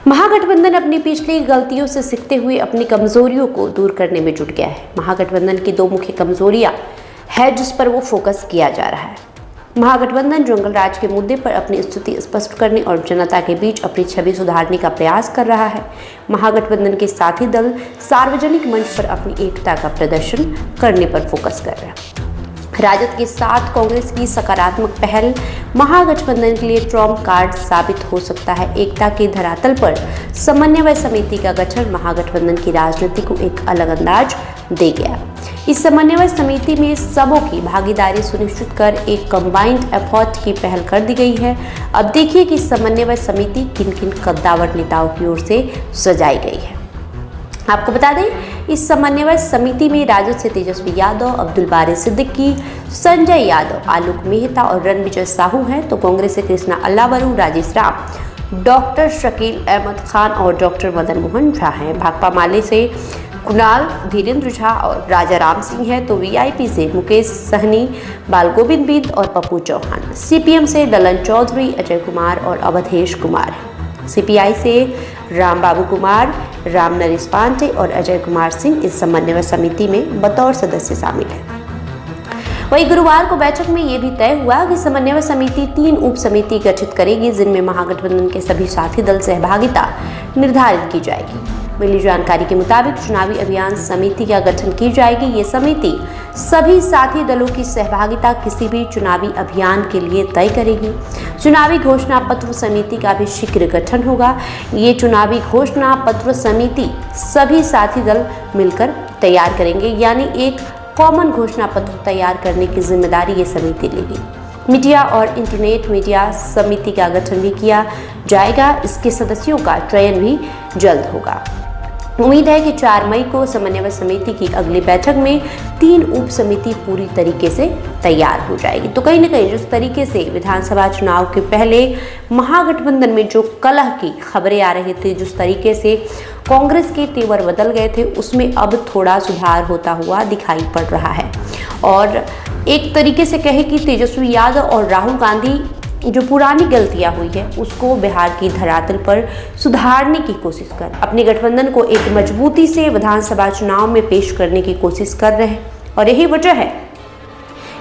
महागठबंधन अपनी पिछली गलतियों से सीखते हुए अपनी कमजोरियों को दूर करने में जुट गया है। महागठबंधन की दो मुख्य कमजोरियां है जिस पर वो फोकस किया जा रहा है। महागठबंधन जंगल राज के मुद्दे पर अपनी स्थिति स्पष्ट करने और जनता के बीच अपनी छवि सुधारने का प्रयास कर रहा है। महागठबंधन के साथी दल सार्वजनिक मंच पर अपनी एकता का प्रदर्शन करने पर फोकस कर रहे हैं। राजद के साथ कांग्रेस की सकारात्मक पहल महागठबंधन के लिए ट्रम्प कार्ड साबित हो सकता है। एकता के धरातल पर समन्वय समिति का गठन महागठबंधन की राजनीति को एक अलग अंदाज दे गया। इस समन्वय समिति में सबों की भागीदारी सुनिश्चित कर एक कंबाइंड एफर्ट की पहल कर दी गई है। अब देखिए कि समन्वय समिति किन किन कद्दावर नेताओं की ओर से सजाई गई है। आपको बता दें, इस समन्वय समिति में राजद से तेजस्वी यादव, अब्दुल बारी सिद्दीकी, संजय यादव, आलोक मेहता और रणविजय साहू हैं, तो कांग्रेस से कृष्णा अल्लावरू, राजेश राम, डॉक्टर शकील अहमद खान और डॉक्टर मदन मोहन झा हैं। भाकपा माले से कुणाल, धीरेन्द्र झा और राजा राम सिंह है, तो वीआईपी से मुकेश सहनी, बाल गोविंद बिंद और पप्पू चौहान। सीपीएम से ललन चौधरी, अजय कुमार और अवधेश कुमार हैं। सीपीआई से राम बाबू कुमार, राम नरेश पांडे और अजय कुमार सिंह इस समन्वय समिति में बतौर सदस्य शामिल हैं। वहीं गुरुवार को बैठक में यह भी तय हुआ कि समन्वय समिति 3 उप समिति गठित करेगी, जिनमें महागठबंधन के सभी साथी दल सहभागिता निर्धारित की जाएगी। मिली जानकारी के मुताबिक चुनावी अभियान समिति का गठन की जाएगी। ये समिति सभी साथी दलों की सहभागिता किसी भी चुनावी अभियान के लिए तय करेगी। चुनावी घोषणा पत्र समिति का भी शीघ्र गठन होगा। ये चुनावी घोषणा पत्र समिति सभी साथी दल मिलकर तैयार करेंगे, यानी एक कॉमन घोषणा पत्र तैयार करने की जिम्मेदारी ये समिति लेगी। मीडिया और इंटरनेट मीडिया समिति का गठन भी किया जाएगा। इसके सदस्यों का चयन भी जल्द होगा। उम्मीद है कि 4 मई को समन्वय समिति की अगली बैठक में 3 उप समिति पूरी तरीके से तैयार हो जाएगी। तो कहीं ना कहीं जिस तरीके से विधानसभा चुनाव के पहले महागठबंधन में जो कलह की खबरें आ रही थी, जिस तरीके से कांग्रेस के तेवर बदल गए थे, उसमें अब थोड़ा सुधार होता हुआ दिखाई पड़ रहा है। और एक तरीके से कहे कि तेजस्वी यादव और राहुल गांधी जो पुरानी गलतियां हुई है उसको बिहार की धरातल पर सुधारने की कोशिश कर अपने गठबंधन को एक मजबूती से विधानसभा चुनाव में पेश करने की कोशिश कर रहे हैं। और यही वजह है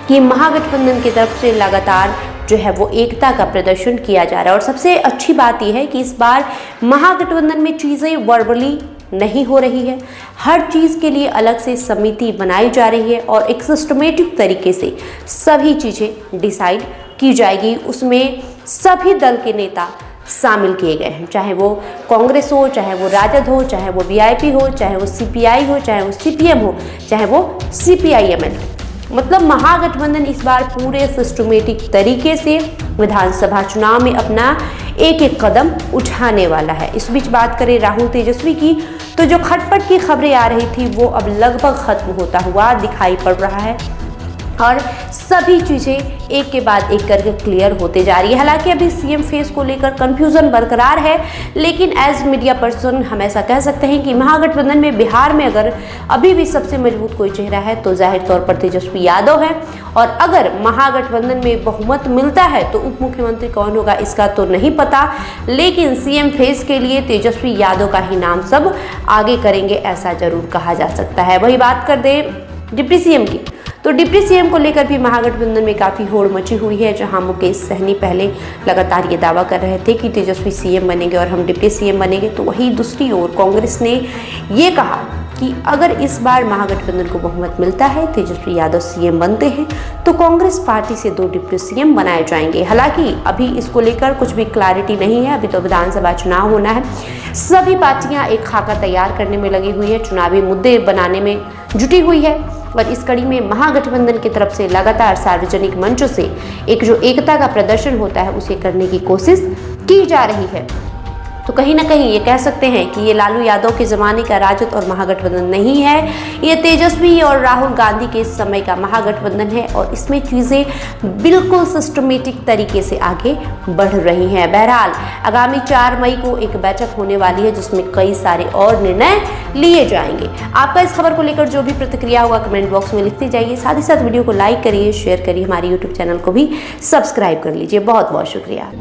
कि महागठबंधन की तरफ से लगातार जो है वो एकता का प्रदर्शन किया जा रहा है। और सबसे अच्छी बात यह है कि इस बार महागठबंधन में चीज़ें वर्बली नहीं हो रही है। हर चीज़ के लिए अलग से समिति बनाई जा रही है और एक सिस्टमेटिक तरीके से सभी चीज़ें डिसाइड की जाएगी। उसमें सभी दल के नेता शामिल किए गए हैं, चाहे वो कांग्रेस हो, चाहे वो राजद हो, चाहे वो वीआईपी हो, चाहे वो सीपीआई हो, चाहे वो सीपीएम हो, चाहे वो सीपीआईएमएल हो। मतलब महागठबंधन इस बार पूरे सिस्टमेटिक तरीके से विधानसभा चुनाव में अपना एक एक कदम उठाने वाला है। इस बीच बात करें राहुल तेजस्वी की, तो जो खटपट की खबरें आ रही थी वो अब लगभग खत्म होता हुआ दिखाई पड़ रहा है और सभी चीज़ें एक के बाद एक करके क्लियर होते जा रही है। हालांकि अभी सीएम फेस को लेकर कंफ्यूजन बरकरार है, लेकिन एज मीडिया पर्सन हम ऐसा कह सकते हैं कि महागठबंधन में बिहार में अगर अभी भी सबसे मजबूत कोई चेहरा है तो जाहिर तौर पर तेजस्वी यादव है। और अगर महागठबंधन में बहुमत मिलता है तो उप मुख्यमंत्री कौन होगा इसका तो नहीं पता, लेकिन सीएम फेस के लिए तेजस्वी यादव का ही नाम सब आगे करेंगे, ऐसा जरूर कहा जा सकता है। वही बात कर दें डिप्टी सीएम की, तो डिप्टी सीएम को लेकर भी महागठबंधन में काफ़ी होड़ मची हुई है। जहां मुकेश सहनी पहले लगातार ये दावा कर रहे थे कि तेजस्वी सीएम बनेंगे और हम डिप्टी सीएम बनेंगे, तो वहीं दूसरी ओर कांग्रेस ने ये कहा कि अगर इस बार महागठबंधन को बहुमत मिलता है, तेजस्वी यादव सीएम बनते हैं, तो कांग्रेस पार्टी से 2 डिप्टी सीएम बनाए जाएंगे। हालांकि अभी इसको लेकर कुछ भी क्लैरिटी नहीं है, अभी तो विधानसभा चुनाव होना है। सभी पार्टियां एक खाका तैयार करने में लगी हुई है, चुनावी मुद्दे बनाने में जुटी हुई है। और इस कड़ी में महागठबंधन की तरफ से लगातार सार्वजनिक मंचों से एक जो एकता का प्रदर्शन होता है उसे करने की कोशिश की जा रही है। तो कहीं ना कहीं ये कह सकते हैं कि ये लालू यादव के ज़माने का राजद और महागठबंधन नहीं है, ये तेजस्वी और राहुल गांधी के समय का महागठबंधन है और इसमें चीज़ें बिल्कुल सिस्टमेटिक तरीके से आगे बढ़ रही हैं। बहरहाल आगामी 4 मई को एक बैठक होने वाली है जिसमें कई सारे और निर्णय लिए जाएंगे। आपका इस खबर को लेकर जो भी प्रतिक्रिया होगा कमेंट बॉक्स में लिखते जाइए। साथ ही साथ वीडियो को लाइक करिए, शेयर करिए, हमारे यूट्यूब चैनल को भी सब्सक्राइब कर लीजिए। बहुत बहुत शुक्रिया।